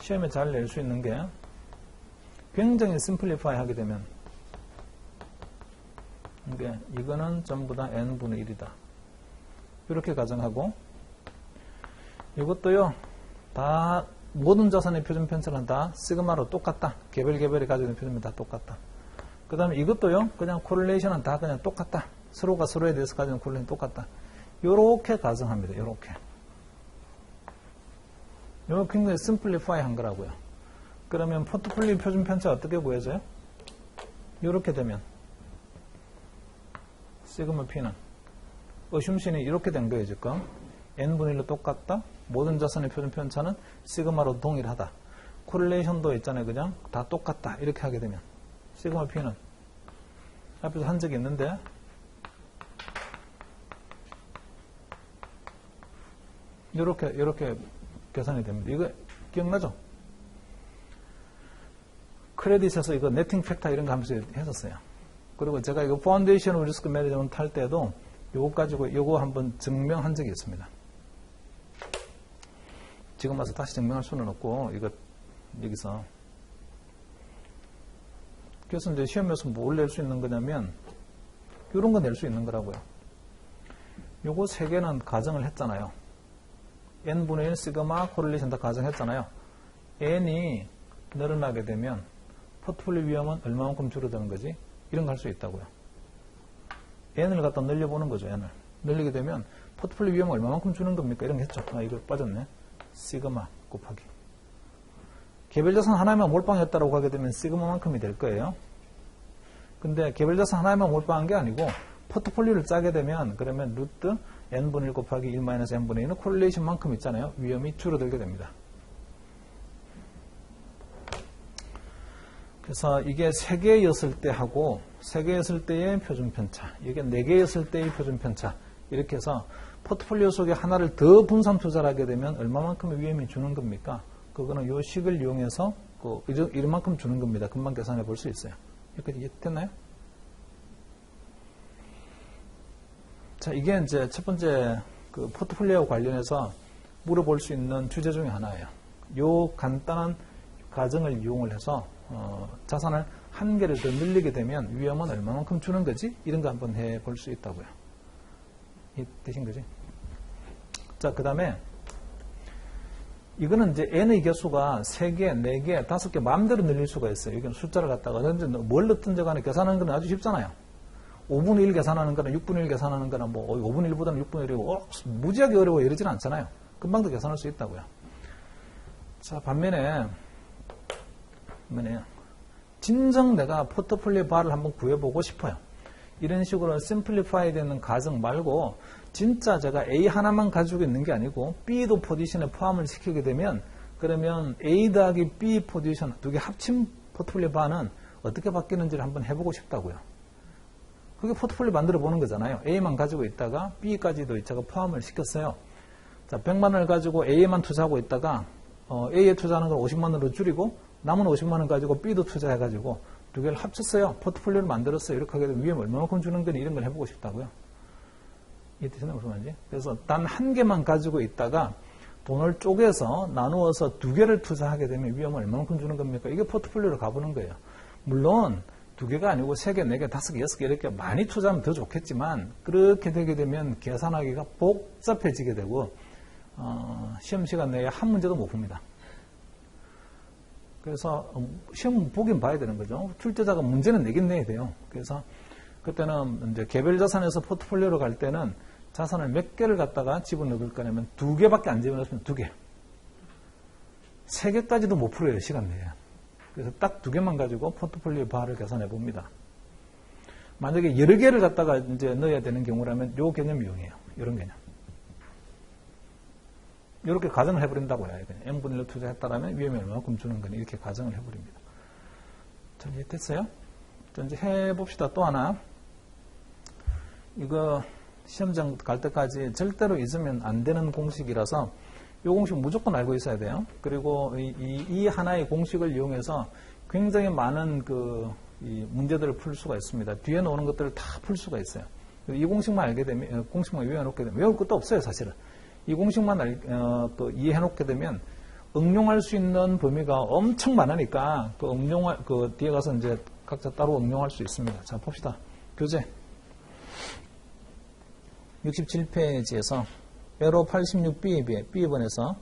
시험에 잘 낼 수 있는 게 굉장히 심플리파이 하게 되면, 이거는 전부 다 n분의 1이다. 이렇게 가정하고, 이것도요, 다 모든 자산의 표준 편차는 다 시그마로 똑같다. 개별이 가지고 있는 표준이 다 똑같다. 그 다음에 이것도요, 그냥 코릴레이션은 다 그냥 똑같다. 서로가 서로에 대해서 가지고 있는 코릴레이션은 똑같다. 요렇게 가정합니다. 요렇게. 요거 굉장히 심플리파이 한 거라고요. 그러면 포트폴리오 표준 편차 어떻게 구해져요? 요렇게 되면 시그마 P는 어슌션이 이렇게 된 거예요. 지금 n분의 1로 똑같다. 모든 자산의 표준 편차는 시그마로 동일하다. 코릴레이션도 있잖아요. 그냥 다 똑같다. 이렇게 하게 되면 시그마 P는 앞에서 한 적이 있는데, 이렇게 계산이 됩니다. 이거 기억나죠? 크레딧에서 이거 네팅 팩터 이런 거 하면서 했었어요. 그리고 제가 이거 파운데이션 리스크 매니지먼트 할 때도 요거 가지고 요거 한번 증명한 적이 있습니다. 지금 와서 다시 증명할 수는 없고, 이거 여기서. 그래서 이제 시험에서 뭘 낼 수 있는 거냐면, 이런 거 낼 수 있는 거라고요. 요거 세 개는 가정을 했잖아요. n분의 1 시그마 코릴레이션 다 가정했잖아요. n이 늘어나게 되면 포트폴리오 위험은 얼마만큼 줄어드는 거지? 이런 거 할 수 있다고요. n을 갖다 늘려보는 거죠. n을 늘리게 되면 포트폴리오 위험은 얼마만큼 주는 겁니까? 이런 거 했죠. 아, 이거 빠졌네. 시그마 곱하기 개별자산 하나에만 몰빵했다라고 하게 되면 시그마만큼이 될 거예요. 근데 개별자산 하나에만 몰빵한 게 아니고 포트폴리오를 짜게 되면, 그러면 루트 n분의 1 곱하기 1 마이너스 n분의 1은 코릴레이션만큼 있잖아요. 위험이 줄어들게 됩니다. 그래서 이게 3개였을 때 하고 3개였을 때의 표준 편차, 이게 4개였을 때의 표준 편차, 이렇게 해서 포트폴리오 속에 하나를 더 분산 투자를 하게 되면 얼마만큼의 위험이 주는 겁니까? 그거는 이 식을 이용해서 이만큼 주는 겁니다. 금방 계산해 볼 수 있어요. 여기까지 이해됐나요? 자, 이게 이제 첫 번째 그 포트폴리오 관련해서 물어볼 수 있는 주제 중에 하나예요. 요 간단한 가정을 이용을 해서 자산을 한 개를 더 늘리게 되면 위험은 얼마만큼 주는 거지? 이런 거 한번 해볼 수 있다고요. 되신 거지? 자, 그 다음에 이거는 이제 n의 개수가 3개, 4개, 5개 마음대로 늘릴 수가 있어요. 이건 숫자를 갖다가 뭘 넣든지 간에 계산하는 건 아주 쉽잖아요. 5분의 1 계산하는 거나 6분의 1 계산하는 거나 뭐 5분의 1보다는 6분의 1이고 무지하게 어려워 이러지는 않잖아요. 금방 더 계산할 수 있다고요. 자, 반면에 진정 내가 포트폴리오 바를 한번 구해보고 싶어요. 이런 식으로 심플리파이 되는 가정 말고 진짜 제가 A 하나만 가지고 있는 게 아니고 B도 포지션에 포함을 시키게 되면, 그러면 A 더하기 B 포지션 두 개 합친 포트폴리오 바는 어떻게 바뀌는지를 한번 해보고 싶다고요. 그게 포트폴리오 만들어 보는 거잖아요. A만 가지고 있다가 B까지도 제가 포함을 시켰어요. 자, 100만 원을 가지고 A에만 투자하고 있다가 A에 투자하는 걸 50만 원으로 줄이고 남은 50만 원 가지고 B도 투자해가지고 두 개를 합쳤어요. 포트폴리오를 만들었어요. 이렇게 하게 되면 위험 얼마만큼 주는 거니 이런 걸 해보고 싶다고요. 이해되시나요? 무슨 말인지? 그래서 단 한 개만 가지고 있다가 돈을 쪼개서 나누어서 두 개를 투자하게 되면 위험을 얼마만큼 주는 겁니까? 이게 포트폴리오로 가보는 거예요. 물론 두 개가 아니고 세 개, 네 개, 다섯 개, 여섯 개 이렇게 많이 투자하면 더 좋겠지만 그렇게 되게 되면 계산하기가 복잡해지게 되고 시험 시간 내에 한 문제도 못 봅니다. 그래서 시험 보긴 봐야 되는 거죠. 출제자가 문제는 내긴 내야 돼요. 그래서 그때는 이제 개별 자산에서 포트폴리오로 갈 때는 자산을 몇 개를 갖다가 집어넣을 거냐면 두 개밖에 안 집어넣으면 두 개. 세 개까지도 못 풀어요, 시간 내에. 그래서 딱 두 개만 가지고 포트폴리오 바를 계산해 봅니다. 만약에 여러 개를 갖다가 이제 넣어야 되는 경우라면 요 개념이 이용해요. 이런 개념. 이렇게 가정을 해버린다고요. n분의 1로 투자했다라면 위험이 얼마만큼 주는 거니 이렇게 가정을 해버립니다. 자, 이제 됐어요? 자, 이제 해봅시다. 또 하나. 이거 시험장 갈 때까지 절대로 잊으면 안 되는 공식이라서 이 공식 무조건 알고 있어야 돼요. 그리고 이 하나의 공식을 이용해서 굉장히 많은 이 문제들을 풀 수가 있습니다. 뒤에 나오는 것들을 다 풀 수가 있어요. 이 공식만 알게 되면, 공식만 외워놓게 되면, 외울 것도 없어요, 사실은. 이 공식만 또 이해해놓게 되면 응용할 수 있는 범위가 엄청 많으니까 뒤에 가서 이제 각자 따로 응용할 수 있습니다. 자, 봅시다. 교재. 67페이지에서 에러 86B번에서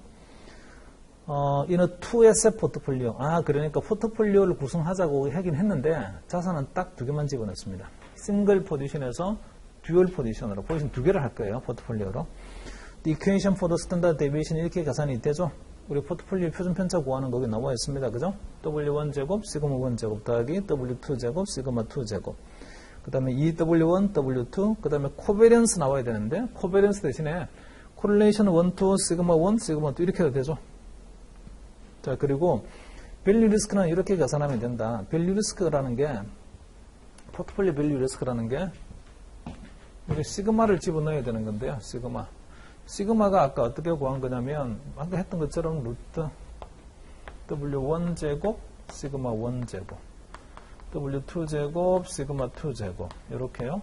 이는 2에셋 포트폴리오. 그러니까 포트폴리오를 구성하자고 하긴 했는데 자산은 딱 두 개만 집어넣습니다. 싱글 포지션에서 듀얼 포지션으로 포지션 두 개를 할 거예요. 포트폴리오로. The equation for the standard deviation 이렇게 계산이 되죠. 우리 포트폴리오 표준 편차 구하는 거기 나와 있습니다. 그죠? W1 제곱 시그마 1 제곱 더하기 W2 제곱 시그마 2 제곱. 그 다음에 EW1, W2, 그 다음에 코베리언스 나와야 되는데 코베리언스 대신에 correlation 1, 2, 시그마 1, 시그마 2 이렇게 해도 되죠. 자, 그리고 밸류 리스크는 이렇게 계산하면 된다. 밸류 리스크라는 게 포트폴리오 밸류 리스크라는 게 우리 시그마를 집어넣어야 되는 건데요. 시그마가 아까 어떻게 구한 거냐면 아까 했던 것처럼 루트 W1 제곱 시그마 1 제곱 W2 제곱 시그마 2 제곱 이렇게요.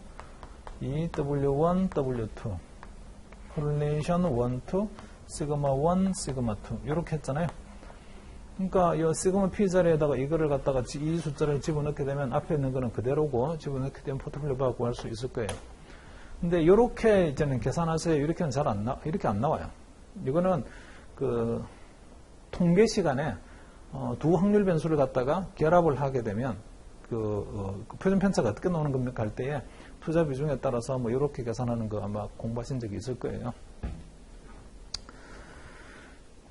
이 W1 W2 correlation 1, 2 시그마 1 시그마 2 이렇게 했잖아요. 그러니까 이 시그마 P 자리에다가 이거를 갖다가 이 숫자를 집어넣게 되면 앞에 있는 거는 그대로고 집어넣게 되면 포트폴리오 바가 구할 수 있을 거예요. 근데 이렇게 이제는 계산하세요. 이렇게는 이렇게 안 나와요. 이거는 통계 시간에 두 확률 변수를 갖다가 결합을 하게 되면 표준 편차가 어떻게 나오는 겁니까 할 때에 투자 비중에 따라서 뭐 이렇게 계산하는 거 아마 공부하신 적이 있을 거예요.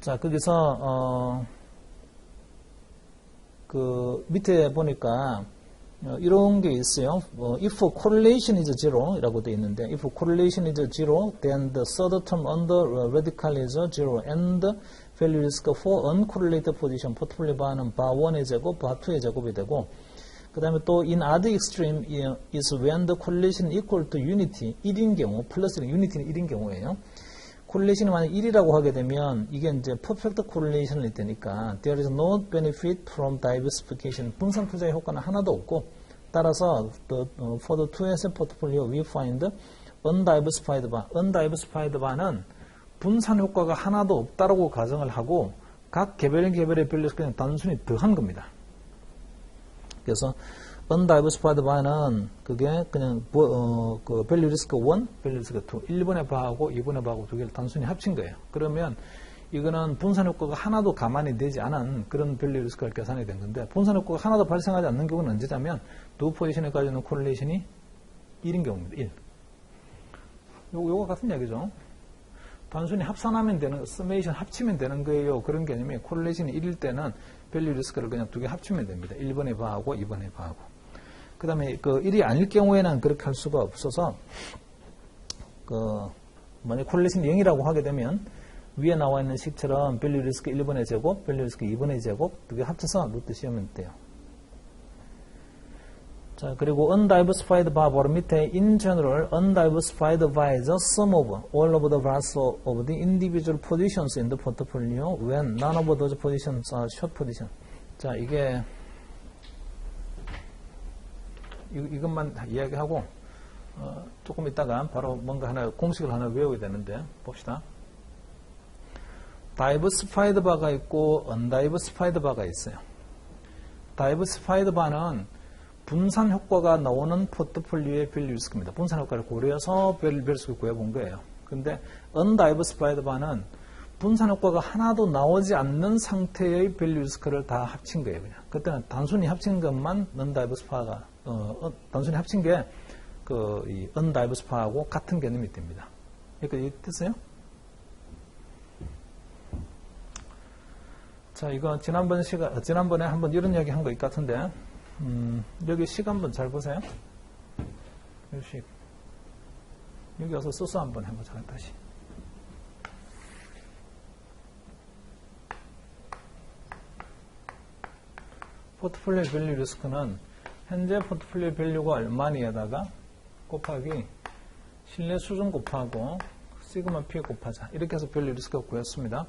자, 거기서 밑에 보니까 이런 게 있어요. If correlation is zero 이라고 되어 있는데 if correlation is zero, then the third term under radical is zero and value risk for uncorrelated position portfolio 바는 바 1의 제곱, 바 2의 제곱이 되고 그 다음에 또 in other extreme is when the correlation equal to unity 1인 경우 플러스 unity는 1인 경우예요. correlation이 만약 1이라고 하게 되면 이게 이제 perfect correlation일 테니까 there is no benefit from diversification 분산 투자의 효과는 하나도 없고 따라서 for the two asset portfolio we find undiversified bar undiversified bar는 분산 효과가 하나도 없다라고 가정을 하고 각 개별의 밸류에서 그냥 단순히 더한 겁니다. 그래서 undiversified bar는 그게 그냥 value risk 1, value risk 2 1번의 바하고 2번의 바하고 두 개를 단순히 합친 거예요. 그러면 이거는 분산 효과가 하나도 가만히 되지 않은 그런 value risk를 계산이 된 건데 분산 효과가 하나도 발생하지 않는 경우는 언제냐면 두 포지션에 가지는 correlation이 1인 경우입니다. 1. 요거 같은 얘기죠. 단순히 합산하면 되는, summation 합치면 되는 거예요. 그런 개념이 correlation이 1일 때는 value risk를 그냥 두 개 합치면 됩니다. 1번의 바하고 2번의 바하고. 그 다음에 1이 아닐 경우에는 그렇게 할 수가 없어서 만약 correlation이 0이라고 하게 되면 위에 나와 있는 식처럼 value risk 1번의 제곱, value risk 2번의 제곱 두 개 합쳐서 루트 씌우면 돼요. 자, 그리고 undiversified bar 바로 밑에 in general, undiversified bar is a sum of all of the bars of the individual positions in the portfolio when none of those positions are short position. 자, 이것만 이야기하고 조금 있다가 바로 뭔가 하나 공식을 하나 외워야 되는데 봅시다. 다이버시파이드 바가 있고 언다이버시파이드 바가 있어요. 다이버시파이드 바는 분산 효과가 나오는 포트폴리오의 밸류 리스크입니다. 분산 효과를 고려해서 밸류 리스크를 구해본 거예요. 근데 언다이버시파이드 바는 분산 효과가 하나도 나오지 않는 상태의 밸류 리스크를 다 합친 거예요. 그냥 그때는 단순히 합친 것만 언다이버시파가 단순히 합친 게 이 언다이버시파하고 같은 개념이 됩니다. 그러니까 됐어요? 자, 이거 지난번에 한번 이런 이야기 한 거 같은데, 여기 식 한번 잘 보세요. 이 식. 여기 와서 써서 한번 해보자, 다시. 포트폴리오 밸류 리스크는 현재 포트폴리오 밸류가 얼마니에다가 곱하기 신뢰 수준 곱하고 시그마 P 곱하자. 이렇게 해서 밸류 리스크가 구했습니다.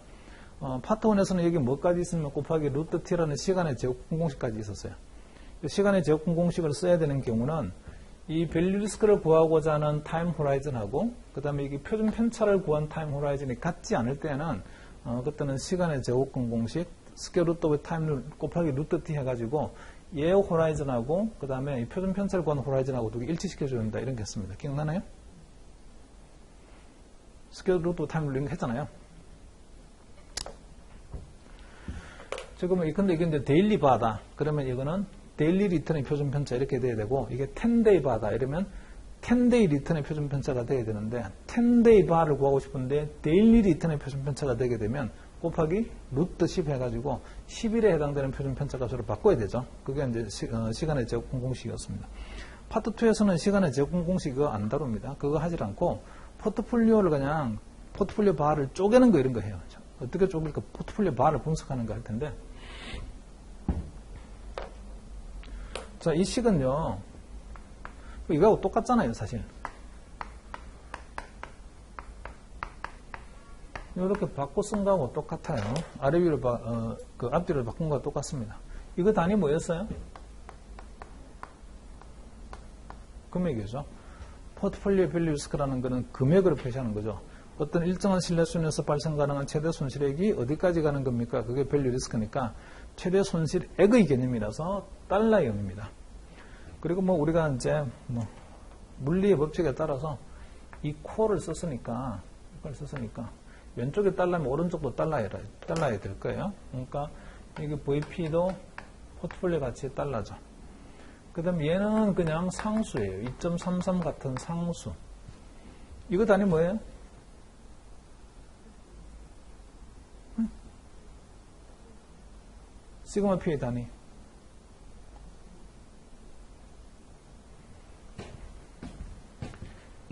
파트 1에서는 여기 뭐까지 있으면 곱하기 루트 T라는 시간의 제곱분 공식까지 있었어요. 시간의 제곱분 공식을 써야 되는 경우는 이 밸류 리스크를 구하고자 하는 타임 호라이즌하고 그 다음에 이게 표준 편차를 구한 타임 호라이즌이 같지 않을 때는 그때는 시간의 제곱분 공식 스퀘어 루트 오브 타임 곱하기 루트 T 해가지고 얘 호라이즌하고 그 다음에 이 표준 편차를 구한 호라이즌하고 두 개 일치시켜줘야 된다 이런 게 있습니다. 기억나나요? 스퀘어 루트 오브 타임 링크 했잖아요. 지금 근데 이게 이제 데일리 바다 그러면 이거는 데일리 리턴의 표준 편차 이렇게 돼야 되고 이게 10데이 바다 이러면 10데이 리턴의 표준 편차가 돼야 되는데 10데이 바를 구하고 싶은데 데일리 리턴의 표준 편차가 되게 되면 곱하기 루트 10 해가지고 10일에 해당되는 표준 편차 값으로 바꿔야 되죠. 그게 이제 시간의 제곱분 공식이었습니다. 파트 2에서는 시간의 제곱분 공식 그거 안 다룹니다. 그거 하질 않고 포트폴리오를 그냥 포트폴리오 바를 쪼개는 거 이런 거 해요. 어떻게 쪼갤까? 포트폴리오 바를 분석하는 거 할 텐데 자, 이 식은요 이거하고 똑같잖아요 사실. 이렇게 바꿔 쓴 거하고 똑같아요. 아래 위로 그 앞뒤로 바꾼 거와 똑같습니다. 이거 단위 뭐였어요? 금액이죠. 포트폴리오 밸류 리스크라는 거는 금액으로 표시하는 거죠. 어떤 일정한 신뢰수준에서 발생 가능한 최대 손실액이 어디까지 가는 겁니까? 그게 밸류 리스크니까 최대 손실액의 개념이라서 달러의 의미입니다. 그리고 뭐 우리가 이제 뭐 물리의 법칙에 따라서 이 코어를 썼으니까 이걸 썼으니까 왼쪽에 달러면 오른쪽도 달러야 될 거예요. 그러니까 이게 VP도 포트폴리오 가치의 달러죠. 그 다음 얘는 그냥 상수예요. 2.33 같은 상수. 이거 단위 뭐예요? 시그마 P의 단위.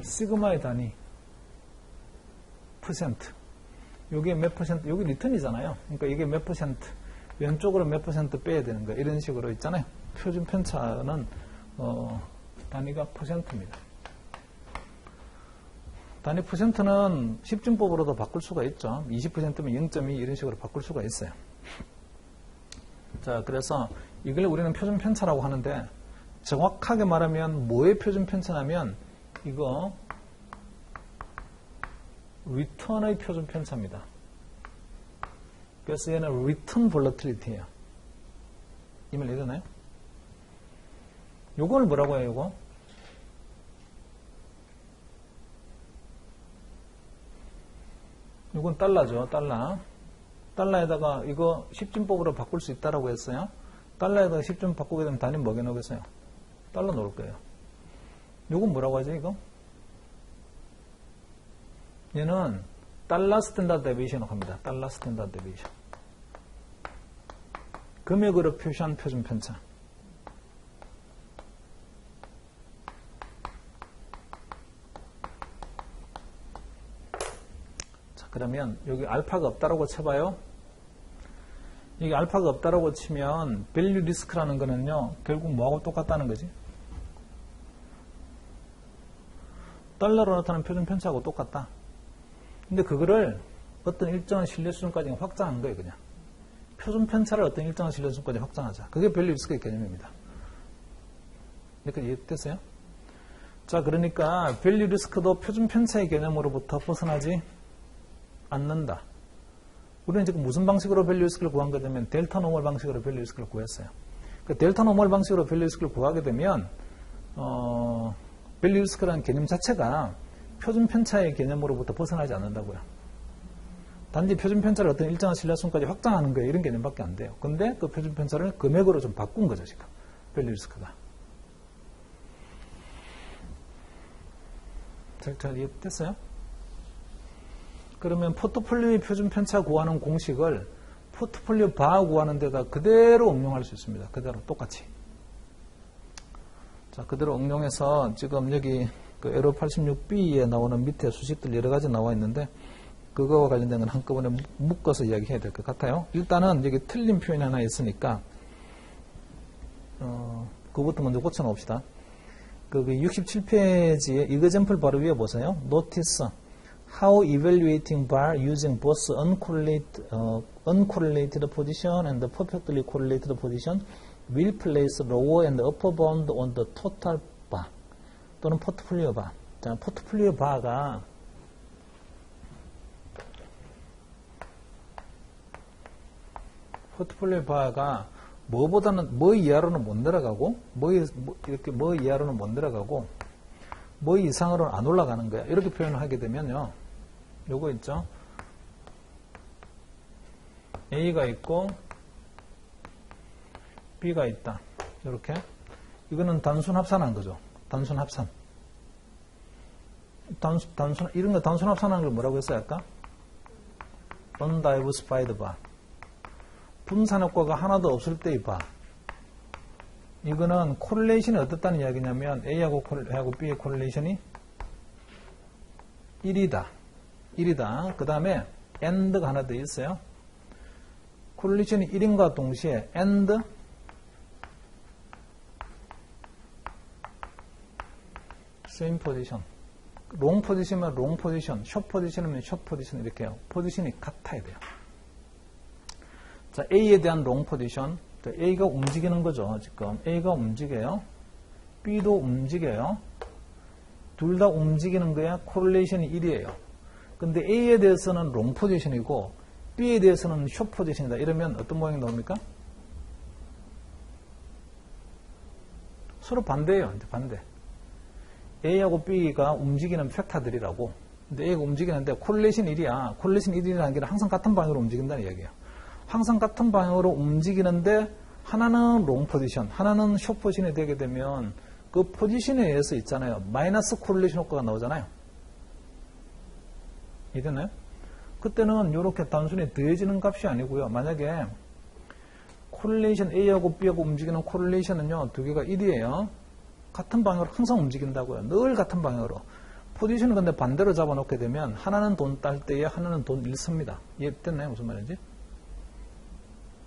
시그마의 단위. 퍼센트. 요게 몇 퍼센트, 여기 리턴이잖아요. 그러니까 이게 몇 퍼센트, 왼쪽으로 몇 퍼센트 빼야 되는 거 이런 식으로 있잖아요. 표준 편차는 단위가 퍼센트입니다. 단위 퍼센트는 십진법으로도 바꿀 수가 있죠. 20%면 0.2 이런 식으로 바꿀 수가 있어요. 자, 그래서 이걸 우리는 표준 편차라고 하는데 정확하게 말하면 뭐의 표준 편차냐면 이거 리턴의 표준 편차입니다. 그래서 얘는 리턴 볼러틸리티예요. 이말 이해되나요? 요거는 뭐라고 해요, 요거? 요건 달러죠, 달러. 달러에다가 이거 10진법으로 바꿀 수 있다라고 했어요. 달러에다가 10진 바꾸게 되면 단위 뭐게 나오겠어요? 달러 넣을 거예요. 요건 뭐라고 하죠, 이거? 얘는 달러 스탠다드 데비에이션으로 합니다. 달러 스탠다드 데비에이션. 금액으로 표시한 표준 편차. 자, 그러면 여기 알파가 없다라고 쳐봐요. 여기 알파가 없다라고 치면 밸류 리스크라는 거는요, 결국 뭐하고 똑같다는 거지? 달러로 나타나는 표준 편차하고 똑같다. 근데 그거를 어떤 일정한 신뢰 수준까지 확장한 거예요, 그냥. 표준 편차를 어떤 일정한 신뢰 수준까지 확장하자. 그게 밸류 리스크의 개념입니다. 여기까지 이해됐어요? 자, 그러니까 밸류 리스크도 표준 편차의 개념으로부터 벗어나지 않는다. 우리는 지금 무슨 방식으로 밸류 리스크를 구한 거냐면 델타 노멀 방식으로 밸류 리스크를 구했어요. 그 델타 노멀 방식으로 밸류 리스크를 구하게 되면 밸류 리스크라는 개념 자체가 표준 편차의 개념으로부터 벗어나지 않는다고요. 단지 표준 편차를 어떤 일정한 신뢰성까지 확장하는 거예요. 이런 개념밖에 안 돼요. 근데 그 표준 편차를 금액으로 좀 바꾼 거죠, 지금. 밸류 리스크가. 잘 이해됐어요? 그러면 포트폴리오의 표준 편차 구하는 공식을 포트폴리오 바 구하는 데다 그대로 응용할 수 있습니다. 그대로 똑같이. 자, 그대로 응용해서 지금 여기 그 에로 86B에 나오는 밑에 수식들 여러 가지 나와 있는데 그거와 관련된 건 한꺼번에 묶어서 이야기해야 될 것 같아요. 일단은 여기 틀린 표현이 하나 있으니까 그것부터 먼저 고쳐놓읍시다. 그 67페이지에 이거젠플 바로 위에 보세요. Notice how evaluating bar using both uncorrelated position and perfectly correlated position will place lower and upper bound on the total bar 또는 포트폴리오 바. 자, 포트폴리오 바가 뭐보다는 뭐 이하로는 못 내려가고 뭐 이하로는 못 내려가고 뭐 이상으로는 안 올라가는 거야. 이렇게 표현을 하게 되면요. 요거 있죠. A가 있고 B가 있다. 이렇게. 이거는 단순 합산한 거죠. 단순 합산. 이런 거 단순 합산하는 걸 뭐라고 했어요, 아까? undiversified bar. 분산 효과가 하나도 없을 때의 바. 이거는 코릴레이션이 어떻다는 이야기냐면 A하고 B의 코릴레이션이 1이다. 그 다음에 AND가 하나 더 있어요. 코릴레이션이 1인과 동시에 AND same position. 롱 포지션이면 롱 포지션, 숏 포지션이면 숏 포지션 이렇게 해요. 포지션이 같아야 돼요. 자, A에 대한 롱 포지션. 자, A가 움직이는 거죠, 지금. A가 움직여요. B도 움직여요. 둘 다 움직이는 거야. 코릴레이션이 1이에요. 근데 A에 대해서는 롱 포지션이고 B에 대해서는 숏 포지션이다. 이러면 어떤 모양이 나옵니까? 서로 반대예요. 이제 반대. A하고 B가 움직이는 팩터들이라고. 근데 A가 움직이는데 코릴레이션 1이야. 코릴레이션 1이라는 게 항상 같은 방향으로 움직인다는 이야기예요. 항상 같은 방향으로 움직이는데 하나는 롱 포지션, 하나는 숏 포지션이 되게 되면 그 포지션에 의해서 있잖아요. 마이너스 코릴레이션 효과가 나오잖아요. 이해되나요? 그때는 이렇게 단순히 더해지는 값이 아니고요. 만약에 코릴레이션 A하고 B하고 움직이는 코릴레이션은요. 두 개가 1이에요. 같은 방향으로 항상 움직인다고요. 늘 같은 방향으로. 포지션을 근데 반대로 잡아놓게 되면 하나는 돈 딸 때에 하나는 돈 잃습니다. 이해됐나요? 무슨 말인지?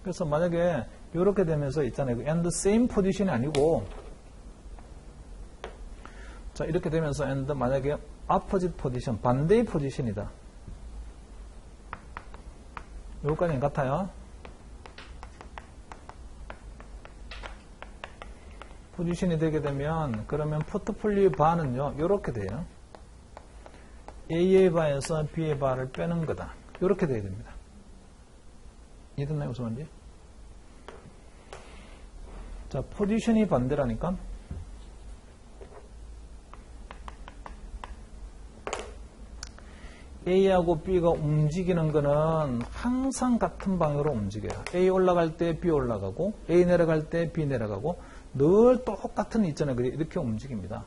그래서 만약에 이렇게 되면서 있잖아요. and same 포지션이 아니고 자 이렇게 되면서 and 만약에 opposite 포지션, 반대의 포지션이다. 여기까지는 같아요. 포지션이 되게 되면 그러면 포트폴리오 바는요. 이렇게 돼요. A의 바에서 B의 바를 빼는 거다. 이렇게 돼야 됩니다. 이해됐나요? 무슨 말인지? 자, 포지션이 반대라니까. A하고 B가 움직이는 거는 항상 같은 방향으로 움직여요. A 올라갈 때 B 올라가고 A 내려갈 때 B 내려가고 늘 똑같은 있잖아요. 이렇게 움직입니다.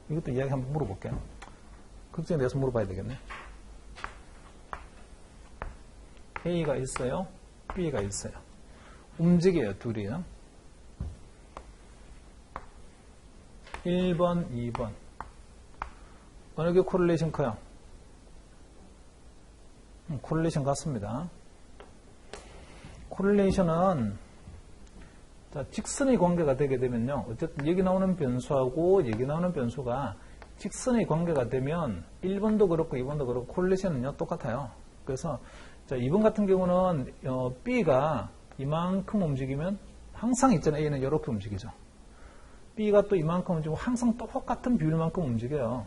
이것도 이야기 한번 물어볼게요. 걱정이 돼서 물어봐야 되겠네. A가 있어요. B가 있어요. 움직여요. 둘이요. 1번, 2번. 어느 게 코릴레이션 커요? 코릴레이션 같습니다. 코릴레이션은 자, 직선의 관계가 되게 되면요. 어쨌든 여기 나오는 변수하고 여기 나오는 변수가 직선의 관계가 되면 1번도 그렇고 2번도 그렇고 코릴레이션은요. 똑같아요. 그래서 자, 2번 같은 경우는 B가 이만큼 움직이면 항상 있잖아요. A는 이렇게 움직이죠. B가 또 이만큼 움직이고 항상 똑같은 비율만큼 움직여요.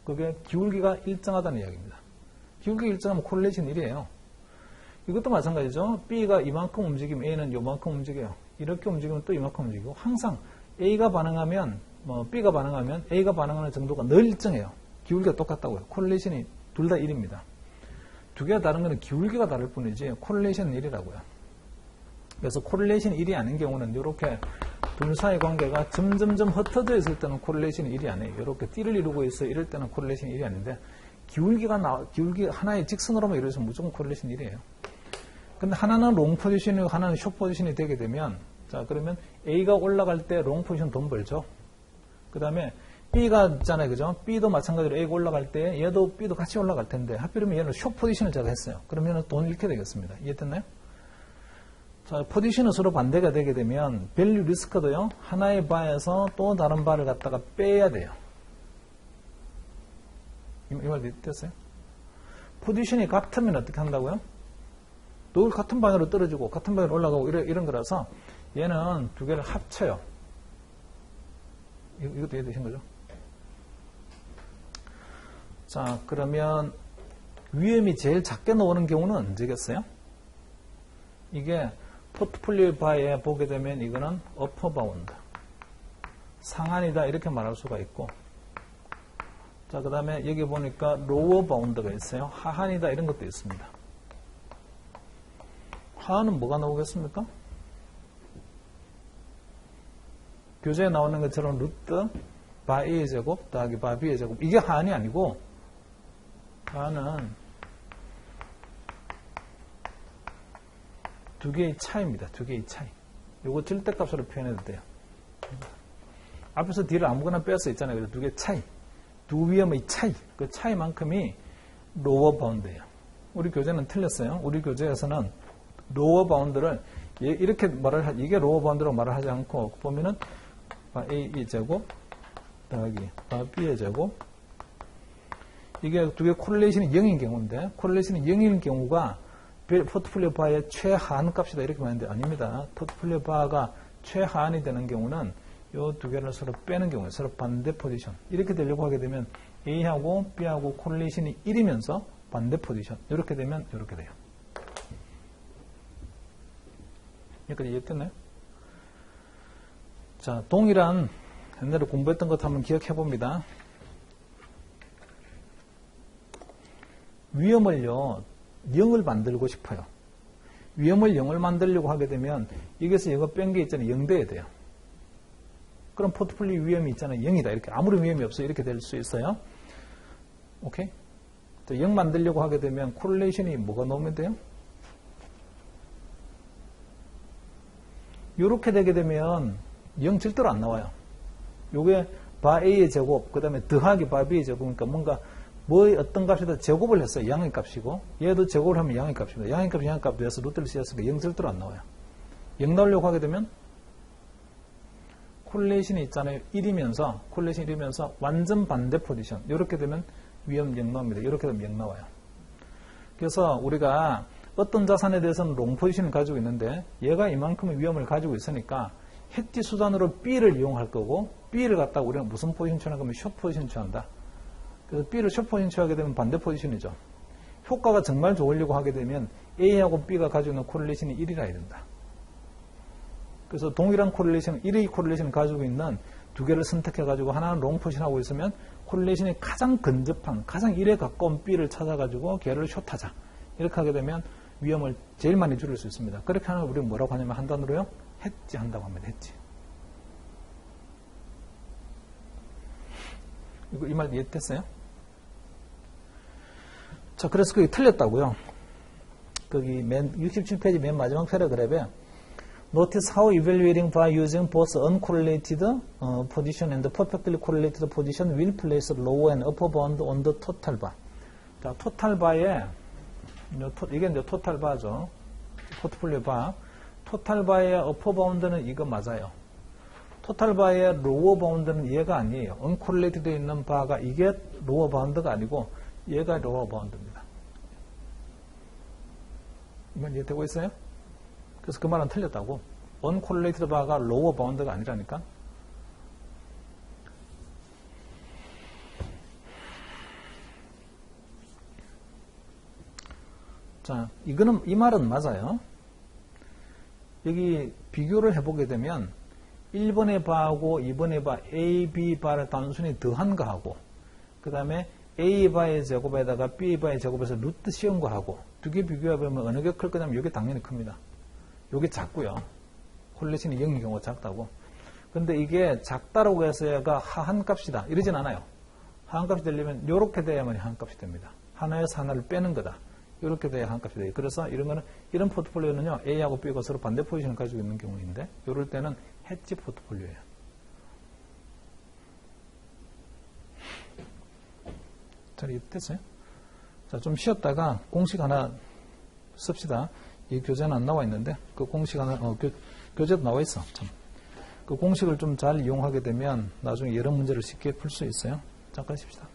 그게 기울기가 일정하다는 이야기입니다. 기울기가 일정하면 콜레이션 1이에요. 이것도 마찬가지죠. B가 이만큼 움직이면 A는 요만큼 움직여요. 이렇게 움직이면 또 이만큼 움직이고 항상 A가 반응하면 B가 반응하면 A가 반응하는 정도가 늘 일정해요. 기울기가 똑같다고요. 콜레이션이 둘 다 1입니다. 두 개가 다른 것은 기울기가 다를 뿐이지 콜레이션은 1이라고요. 그래서 콜레이션이 1이 아닌 경우는 이렇게 둘 사이 관계가 점점점 흩어져 있을 때는 콜레이션이 1이 아니에요. 이렇게 띠를 이루고 있어 이럴 때는 콜레이션이 1이 아닌데 기울기 하나의 직선으로만 이루어서 무조건 콜레이션 1이에요. 근데 하나는 롱 포지션이고 하나는 숏 포지션이 되게 되면 자 그러면 A가 올라갈 때 롱 포지션 돈 벌죠. 그 다음에 B가 있잖아요. 그죠? B도 마찬가지로 A가 올라갈 때 얘도 B도 같이 올라갈 텐데 하필이면 얘는 숏 포지션을 제가 했어요. 그러면 돈 잃게 되겠습니다. 이해됐나요? 자, 포지션은 서로 반대가 되게 되면 밸류 리스크도요. 하나의 바에서 또 다른 바를 갖다가 빼야 돼요. 이 말 됐어요? 포지션이 같으면 어떻게 한다고요? 늘 같은 방향으로 떨어지고 같은 방향으로 올라가고 이런 거라서 얘는 두 개를 합쳐요. 이것도 이해되신 거죠? 자, 그러면 위험이 제일 작게 나오는 경우는 언제겠어요? 이게 포트폴리오 바에 보게 되면 이거는 어퍼 바운드, 상한이다 이렇게 말할 수가 있고, 자, 그 다음에 여기 보니까 로어 바운드가 있어요. 하한이다 이런 것도 있습니다. 하한은 뭐가 나오겠습니까? 교재에 나오는 것처럼 루트 바 A의 제곱 더하기 바 B의 제곱, 이게 하한이 아니고 하한은 두 개의 차이입니다. 두 개의 차이. 요거 절대값으로 표현해도 돼요. 앞에서 D를 아무거나 빼서 있잖아요. 그래서 두 개의 차이. 두 위험의 차이. 그 차이만큼이 로어 바운드예요. 우리 교재는 틀렸어요. 우리 교재에서는 로어 바운드를 이렇게 이게 로어 바운드라고 말을 하지 않고 보면은 바 A의 제곱 더하기 바 B의 제곱, 이게 두 개 콜레이션이 0인 경우인데 콜레이션이 0인 경우가 포트폴리오 바의 최하한 값이다 이렇게 말하는데 아닙니다. 포트폴리오 바가 최하한이 되는 경우는 이 두 개를 서로 빼는 경우에 서로 반대 포지션 이렇게 되려고 하게 되면 A하고 B하고 콜레이션이 1이면서 반대 포지션 이렇게 되면 이렇게 돼요. 여기까지 이해됐나요? 자, 동일한 옛날에 공부했던 것 한번 기억해 봅니다. 위험을요 0을 만들고 싶어요. 위험을 0을 만들려고 하게 되면 여기서 이거 뺀 게 있잖아요. 0 돼야 돼요. 그럼 포트폴리오 위험이 있잖아요. 0이다. 이렇게 아무런 위험이 없어요. 이렇게 될 수 있어요. 오케이? 0 만들려고 하게 되면 콜레이션이 뭐가 나오면 돼요? 이렇게 되게 되면 0 절대로 안 나와요. 요게 바 A의 제곱, 그 다음에 더하기 바 B의 제곱이니까 뭔가 어떤 값이다 제곱을 했어요. 양의 값이고, 얘도 제곱을 하면 양의 값입니다. 양의 값이 양의 값 돼서 루트를 씌웠으니까 0 절대로 안 나와요. 0 나오려고 하게 되면 콜레이션이 있잖아요. 1이면서, 콜레이션이 1이면서 완전 반대 포지션. 이렇게 되면 위험 0 나옵니다. 이렇게 되면 0 나와요. 그래서 우리가 어떤 자산에 대해서는 롱 포지션을 가지고 있는데 얘가 이만큼의 위험을 가지고 있으니까 헤지 수단으로 B를 이용할 거고 B를 갖다가 우리가 무슨 포지션 취하는 거면 숏 포지션 취한다. 그래서 B를 숏 포지션 취하게 되면 반대 포지션이죠. 효과가 정말 좋으려고 하게 되면 A하고 B가 가지고 있는 콜레이션이 1이라 해야 된다. 그래서 동일한 콜레이션, 1의 콜레이션을 가지고 있는 두 개를 선택해가지고 하나는 롱 포지션하고 있으면 콜레이션이 가장 근접한, 가장 1에 가까운 B를 찾아가지고 걔를 숏하자. 이렇게 하게 되면 위험을 제일 많이 줄일 수 있습니다. 그렇게 하면 우리는 뭐라고 하냐면 한 단어로요? 헤지 한다고 합니다. 헤지. 이 말 이해됐어요? 자, 그래서 그게 틀렸다고요. 거기 67페이지 맨 마지막 패러그래프에 Notice how evaluating by using both uncorrelated position and perfectly correlated position will place lower and upper bound on the total bar. 자, total bar에 이게 이제 토탈 바죠. 포트폴리오 바. 토탈 바의 어퍼 바운드는 이거 맞아요. 토탈 바의 로어 바운드는 얘가 아니에요. 언콜레이트되어 있는 바가 이게 로어 바운드가 아니고 얘가 로어 바운드입니다. 이건 이해되고 있어요? 그래서 그 말은 틀렸다고. 언콜레이트드 바가 로어 바운드가 아니라니까. 자, 이 말은 맞아요. 여기 비교를 해보게 되면 1번의 바하고 2번의 바, A, B 바를 단순히 더한 거하고 그 다음에 A 바의 제곱에다가 B 바의 제곱에서 루트 씌운 거하고 두 개 비교해보면 어느 게 클 거냐면 이게 당연히 큽니다. 이게 작고요. 콜레신이 0의 경우가 작다고. 근데 이게 작다라고 해서 얘가 하한 값이다. 이러진 않아요. 하한 값이 되려면 이렇게 돼야만 하한 값이 됩니다. 하나에서 하나를 빼는 거다. 이렇게 돼야 하한 값이 돼요. 그래서 이런 포트폴리오는요, A하고 B가 서로 반대 포지션을 가지고 있는 경우인데, 이럴 때는 해지 포트폴리오예요. 자, 이해 됐어요? 자, 좀 쉬었다가 공식 하나 씁시다. 이 교재는 안 나와 있는데, 그 공식 하나, 교재도 나와 있어. 참. 그 공식을 좀 잘 이용하게 되면 나중에 여러 문제를 쉽게 풀 수 있어요. 잠깐 쉽시다.